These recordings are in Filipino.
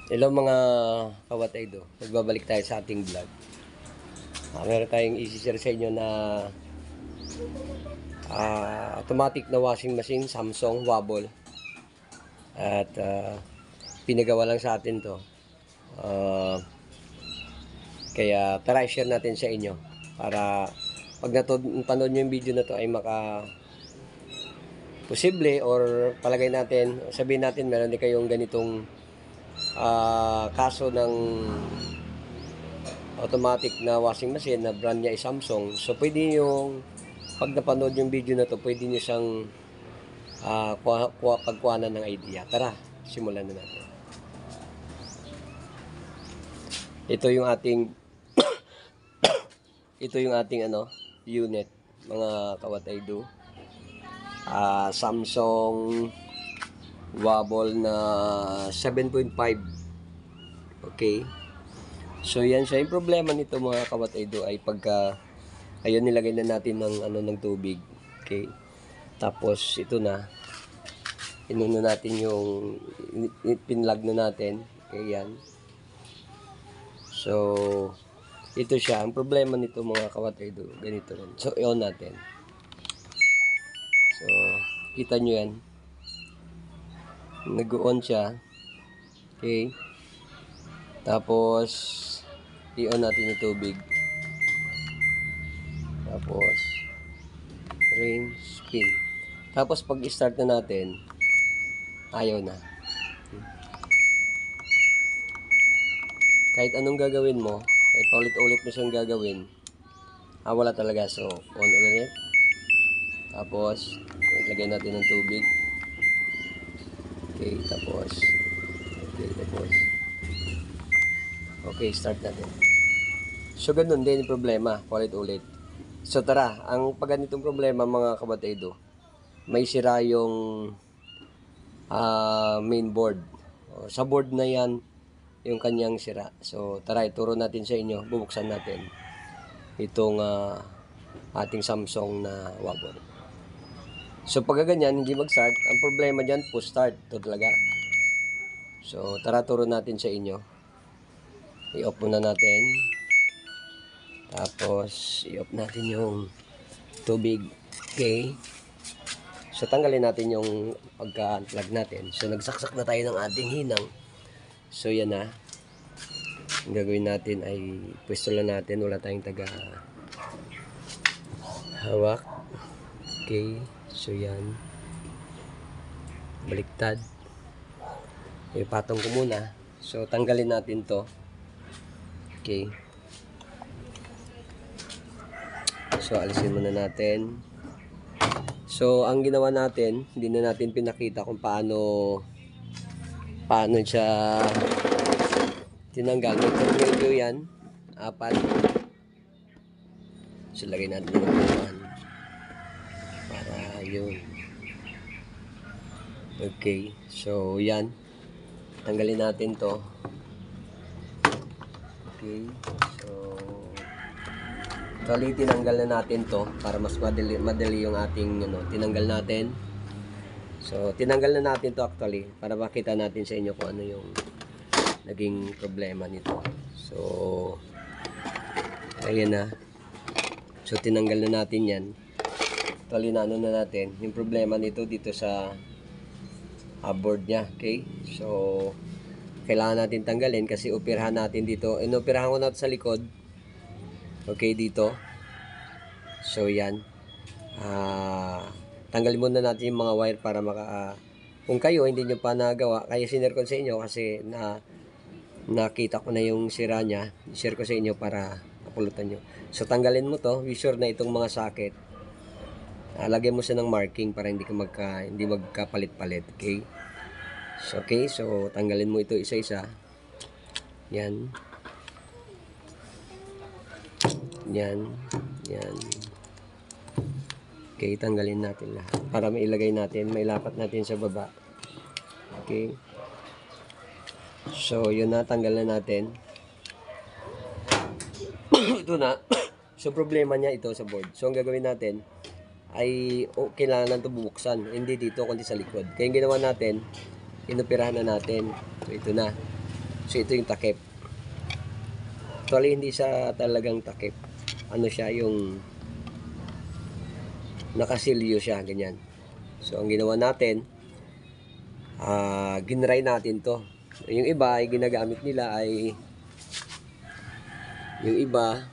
Hello mga kawataydo, nagbabalik tayo sa ating vlog. Meron tayong isi-share sa inyo na automatic na washing machine, Samsung Wobble. At pinagawa lang sa atin to. Kaya tara share natin sa inyo para pag napanood nyo yung video na to ay posible or palagay natin, sabihin natin meron din kayong ganitong kaso ng automatic na washing machine na brand niya ay Samsung. So pwede yung pag napanood yung video na to, pwede niyo siyang pagkuhanan ng idea. Tara, simulan na natin. Ito yung ating unit, mga kawataydo. Samsung Wobble na 7.5. Okay. So yan siya. Yung problema nito mga kawataydo ay pagka ayun nilagay na natin ng tubig. Okay. Tapos ito na. Inuna natin yung pinlog na natin. Okay yan. So ito siya. Ang problema nito mga kawataydo, ganito rin. So i-on natin. So kita nyo yan. Nag-on siya. Okay. Tapos i-on natin yung tubig. Tapos rain, spin. Tapos pag i-start na natin, ayaw na. Kahit anong gagawin mo, kahit paulit-ulit mo siyang gagawin, wala talaga. So on ulit. Tapos ilagay natin ng tubig. Okay, tapos okay, start natin. So ganun din yung problema, paulit-ulit. So tara, ang pag ganitong problema mga kabataydo, may sira yung main board. Sa board na yan yung kanyang sira. So tara, ituro natin sa inyo, bubuksan natin itong ating Samsung na Wobble. So pag ganyan, hindi mag-start, ang problema dyan, push start. Ito talaga. So tara, turo natin sa inyo. I-off muna natin. Tapos i-off natin yung tubig. Okay. So tanggalin natin yung pagka-unplug natin. So nagsaksak na tayo ng ating hinang. So yan na. Ang gagawin natin ay pwesto lang natin. Wala tayong taga hawak. Okay. So yan. Baliktad. Ipatong ko muna. So tanggalin natin to. Okay. So alisin muna natin. So ang ginawa natin, hindi na natin pinakita kung paano siya tinanggal. May tornilyo yan, 4. So lagay natin yung upuan para yun. Okay, so yan, tanggalin natin to. Okay, so actually tinanggal na natin to para mas madali yung ating tinanggal natin. So tinanggal na natin to actually para makita natin sa inyo kung ano yung naging problema nito. So ayan na. So tinanggal na natin yan. Actually na natin yung problema nito dito sa board nya. Okay, so kailangan natin tanggalin kasi operahan natin dito. Inoperahan ko na sa likod. Okay, dito. So yan. Tanggalin muna natin yung mga wire para kung kayo hindi nyo pa nagawa, kaya sinare ko sa inyo kasi nakita ko na yung sira nya. Share ko sa inyo para mapulutan nyo. So tanggalin mo to. Be sure na itong mga socket, lagyan mo siya ng marking para hindi magkapalit-palit. Okay, so tanggalin mo ito isa-isa. Yan. Okay, tanggalin natin lahat para mailagay natin, mailapat natin sa baba. Okay. So yun na, tanggal na natin. Ito na. So problema niya ito sa board. So ang gagawin natin ay kailangan lang ito bubuksan. Hindi dito kundi sa likod. Kaya yung ginawa natin, inoperahan na natin. So ito na. So ito yung takip. Actually hindi siya talagang takip. Ano siya, yung nakasilyo siya, ganyan. So ang ginawa natin, ginray natin to. Yung iba ay ginagamit nila ay yung iba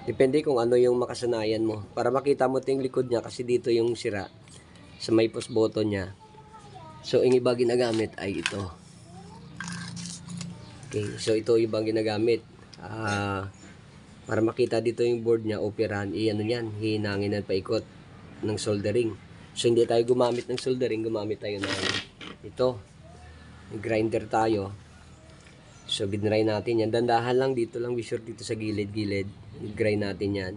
depende kung ano yung makasanayan mo. Para makita mo yung likod niya kasi dito yung sira sa may push button niya. So yung iba ginagamit ay ito. Okay, so ito yung ibang ginagamit. Para makita dito yung board niya, operahan, ano yan, hinangin at paikot ng soldering. So hindi tayo gumamit ng soldering, gumamit tayo ng ito. Grinder tayo. So ginray natin yan. Dandahan lang dito lang, be sure dito sa gilid-gilid. I-grind natin yan.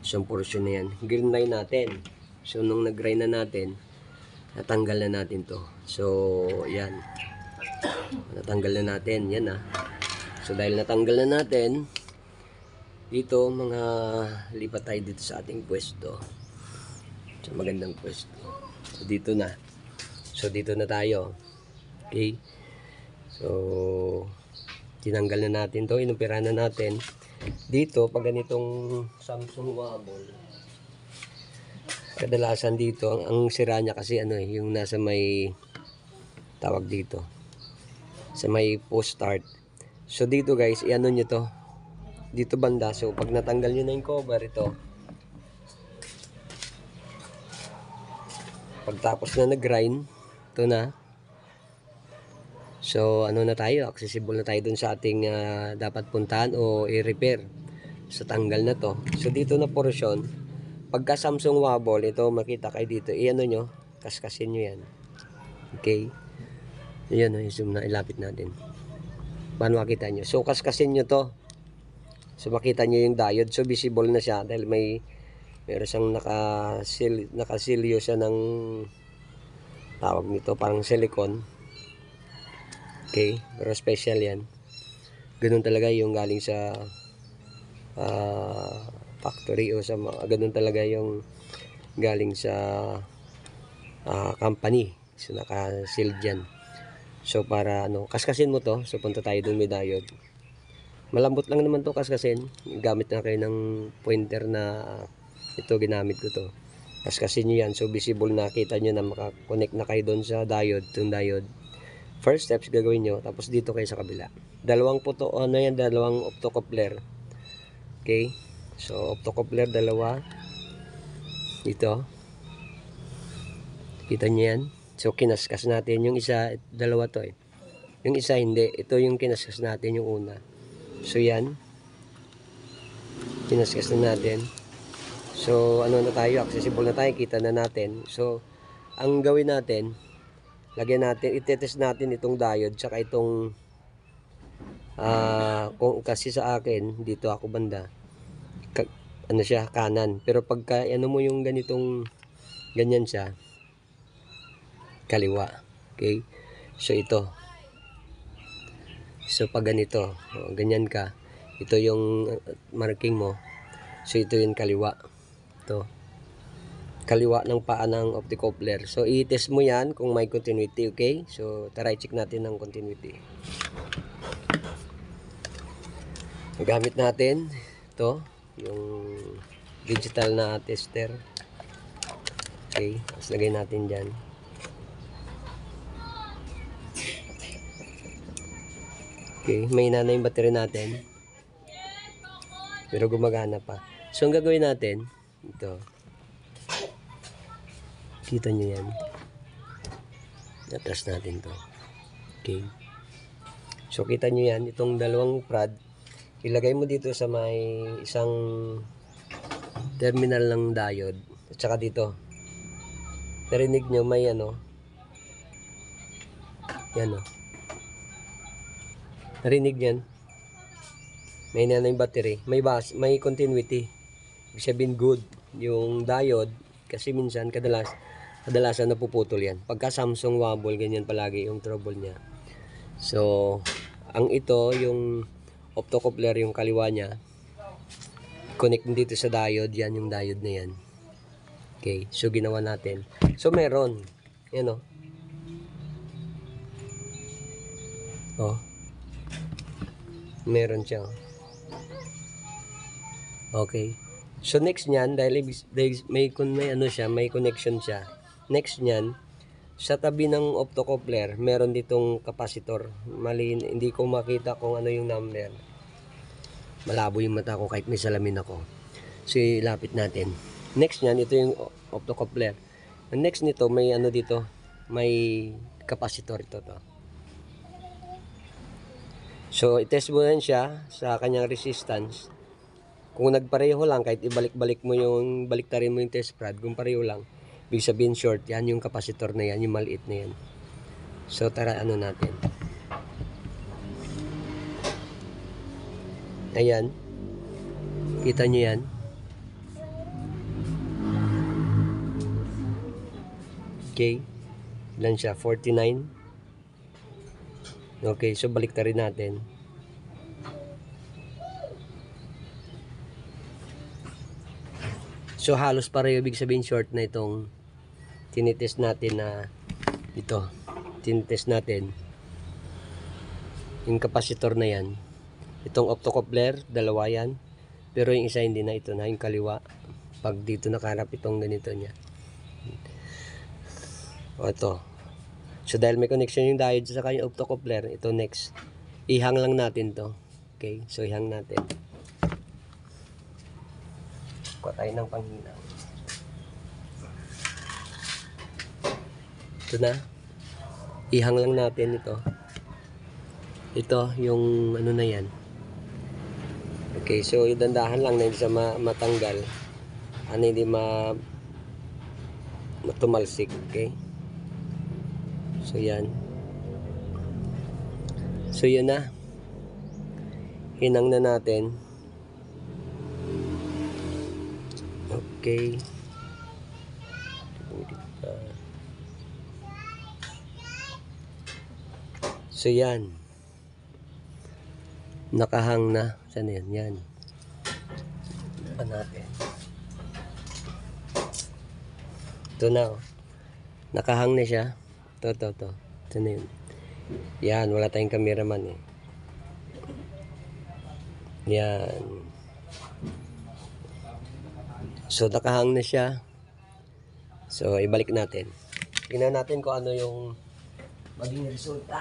So portion na yan. Ginray natin. So nung nag-grind na natin, natanggal na natin to. So yan. Natanggal na natin. Yan ah. So dahil natanggal na natin, dito mga lipat tayo dito sa ating pwesto. So magandang pwesto. So dito na. So dito na tayo. Okay. So tinanggal na natin to, inopera na natin. Dito pag ganitong Samsung Wobble, kadalasan dito ang sira niya kasi ano yung nasa may tawag dito sa may post start. So dito guys, iano nyo to dito banda. So pag natanggal nyo na yung cover, ito pagtapos na nag-grind, ito na. So ano na tayo, accessible na tayo dun sa ating dapat puntahan o i-repair. So tanggal na to. So dito na portion, pagka Samsung Wobble, ito makita kayo dito, i-ano nyo, kaskasin nyo yan. Okay, yan o, zoom na, ilapit natin. Paano makita nyo? So kaskasin nyo to. So makita nyo yung diode. So visible na siya dahil meron siyang nakasilyo siya ng tawag nito, parang silicone. Okay, pero special yan. Ganun talaga yung galing sa factory o sa mga ganun talaga yung galing sa company. So naka-sealed yan. So para ano, kaskasin mo to. So punta tayo dun, may diode. Malambot lang naman to kaskasin. Gamit na kayo ng pointer na ito, ginamit ko to. Kaskasin nyo yan. So visible na, kita nyo na makakonect na kayo dun sa diode. Itong diode. First steps gagawin nyo, tapos dito kayo sa kabila. Dalawang optocoupler. Okay? So optocoupler dalawa. Dito. Kita nyo yan. So kinaskas natin yung isa, dalawa to eh. Yung isa hindi, ito yung kinaskas natin yung una. So yan. Kinaskas na natin. So ano na tayo, accessible na tayo, kita na natin. So ang gawin natin, lagyan natin, itetest natin itong diode tsaka itong kung kasi sa akin dito ako banda ano siya, kanan, pero pagka ano mo yung ganitong ganyan siya, kaliwa. Okay, so ito, so pag ganito ganyan ka, ito yung marking mo, so ito yung kaliwa, ito kaliwa ng paa ng optocoupler. So i-test mo yan kung may continuity. Okay, so tara i-check natin ng continuity. Gamit natin ito, yung digital na tester. Okay, tapos lagay natin dyan. Okay, may na yung battery natin, pero gumagana pa. So ang gagawin natin, ito, kita nyo yan, atras natin to. Okay, so kita nyo yan, itong dalawang prad, ilagay mo dito sa may isang terminal ng diode, at saka dito, narinig nyo may ano, yan o, narinig yan, may na yung battery, may continuity, ibig sabihin good yung diode, kasi minsan kadalasan napuputol yan pagka Samsung Wobble, ganyan palagi yung trouble niya. So ang ito yung optocoupler, yung kaliwa niya, connect dito sa diode, yan yung diode na yan. Okay, so ginawa natin, so meron yan o, Oh. Meron siya. Okay. So next niyan, dahil may ano siya, may connection siya. Next niyan, sa tabi ng optocoupler, meron ditong capacitor. Hindi ko makita kung ano yung number. Malabo yung mata ko kahit may salamin ako. So ilapit natin. Next niyan, ito yung optocoupler. Ang next nito, may ano dito, may capacitor ito to. So i-test mo yan siya sa kanyang resistance. Kung nagpareho lang, kahit ibalik-balik mo yung, baliktarin mo yung test rod, kung pareho lang, ibig sabihin short, yan yung capacitor na yan, yung maliit na yan. So tara, ano natin. Ayan. Kita nyo yan. Okay. Ilan siya? 49. Okay, so baliktarin natin. So halos pareho, ibig sabihin short na itong tinitest natin na ito. Tinitest natin yung capacitor na yan. Itong optocoupler, dalawa yan. Pero yung isa hindi na, ito na yung kaliwa. Pag dito nakarap itong ganito niya. O ito. So dahil may connection yung diode sa kanyang optocoupler, ito next. Ihang lang natin to. Okay, so ihang natin. Kuha tayo ng panghinaw. Ito na. Ihang lang natin ito. Ito yung ano na yan. Okay, so idandahan lang na hindi siya matanggal. Ano, hindi matumalsik. Okay. So yan. So yan na. Hinang na natin. Okay. So yan. Nakahang na. Saan yan? Yan. Pa natin. Ito na. Nakahang na siya. Ito. Ito na yun. Yan. Wala tayong cameraman eh. Yan. So nakahang na siya. So ibalik natin. Tingnan natin kung ano yung maging resulta.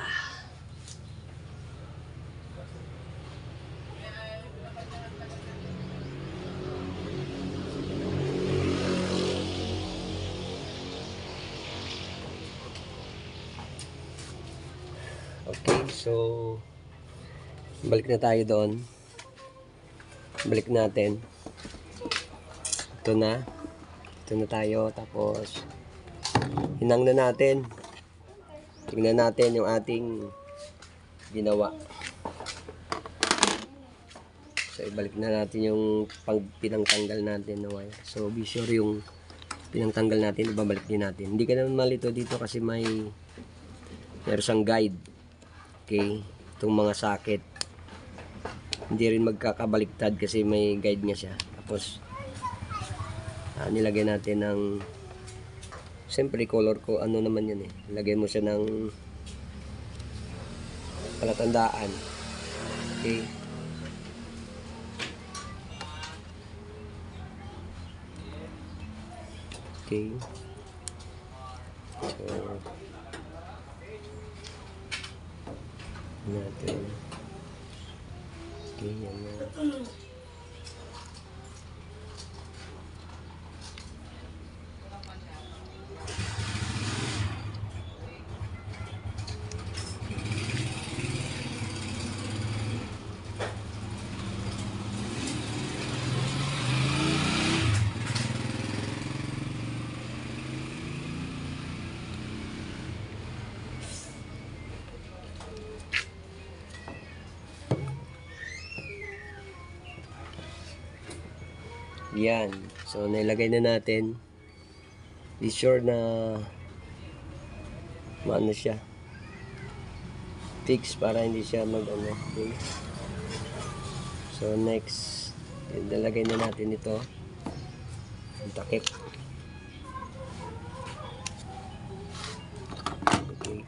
Okay, so balik na tayo doon. Balik natin. Ito na tayo, tapos hinang na natin. Tingnan natin yung ating ginawa. So ibalik na natin yung pinangtanggal natin na wire. So be sure yung pinangtanggal natin, ibabalik din natin. Hindi ka naman malito dito kasi meron siyang guide. Okay, itong mga socket hindi rin magkakabaliktad kasi may guide nga siya. Tapos nilagay natin ng, siyempre color ko ano naman yan eh, lagay mo siya ng palatandaan. Okay, so natin. Okay, yan na. Yan. So, nailagay na natin. Be sure na maano siya. Fix para hindi siya mag-ano. Okay. So, next. Nilagay na natin ito. Ang takip. Okay.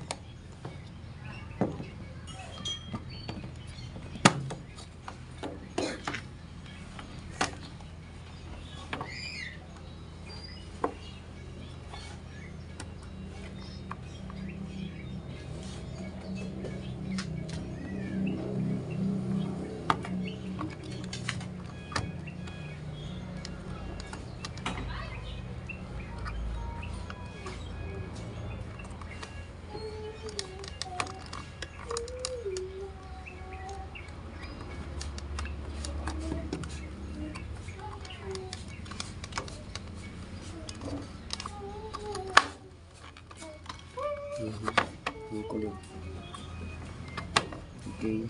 Okay.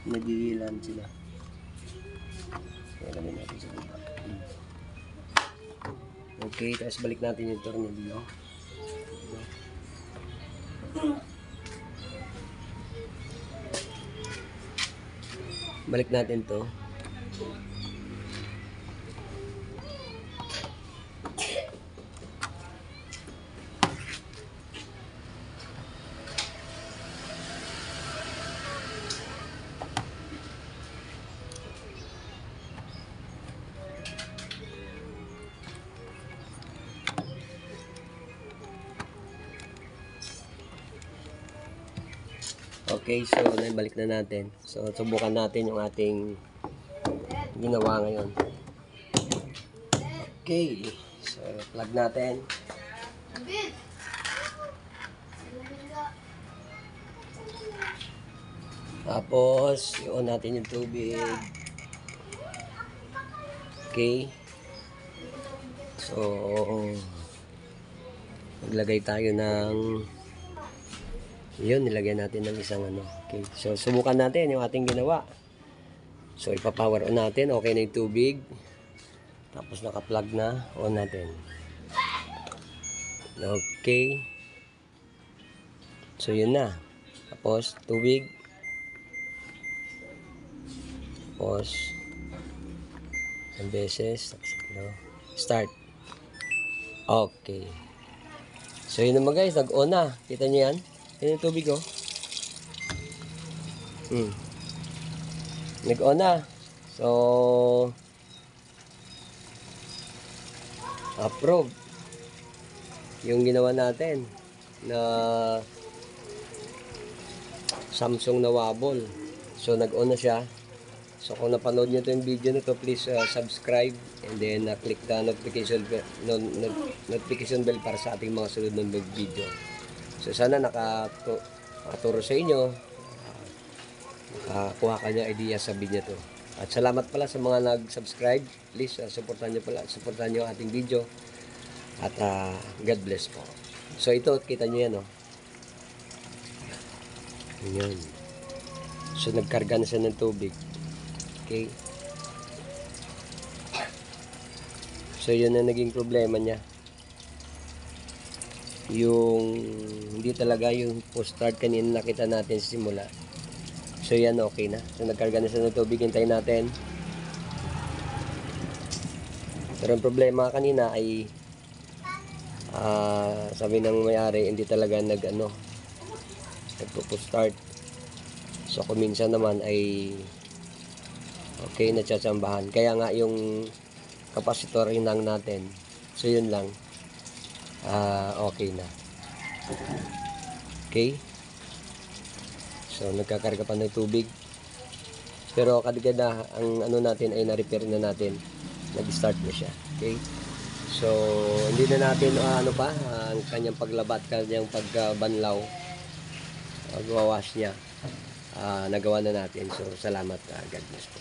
Nagigilan sila. Kaya lagyan natin sa baba. Okay, tapos balik natin yung tornilyo. Balik natin to. Okay, so naibalik na natin. So subukan natin yung ating ginawa ngayon. Okay, so plug natin. Tapos i-on natin yung tubig. Okay. So maglagay tayo ng yun, nilagyan natin ng isang ano. Okay. So, subukan natin yung ating ginawa. So, ipapower on natin. Okay na yung tubig. Tapos, naka-plug na. On natin. Okay. So, yun na. Tapos, tubig. Tapos, isang beses. Tapos, start. Okay. So, yun naman guys. Nag-on na. Kita nyo yan? Yan yung tubig, oh. Nag-on na. So, approve. Yung ginawa natin na Samsung na wobble. So, nag-on na siya. So, kung napanood nyo ito yung video na to, please subscribe and then click the notification bell para sa ating mga sunod ng video. So, sana nakaturo sa inyo. Nakakuha ka niya idea sa video to. At salamat pala sa mga nag-subscribe. Please, supportan nyo ating video. At God bless po. So, ito, kita nyo yan, oh. Yan. So, nagkarga na siya ng tubig. Okay. So, yun na naging problema niya. Yung hindi talaga yung post start kanina nakita natin sa simula. So yan, okay na. So nagkarga na siya ng tubig, hintayin natin. Pero ang problema kanina ay sabi ng may-ari hindi talaga nagpo-post start. So kung minsan naman ay okay na tsatsambahan. Kaya nga yung kapasitor inang natin. So yun lang. Okay na. Okay. So, nagkakarga pa ng tubig. Pero kadigad na, ang ano natin ay na-repair na natin. Nag-start na siya. Okay. So, hindi na natin ang kanyang paglabat, kanyang pagbanlaw. Pagwawash niya. Nagawa na natin. So, salamat. God bless po.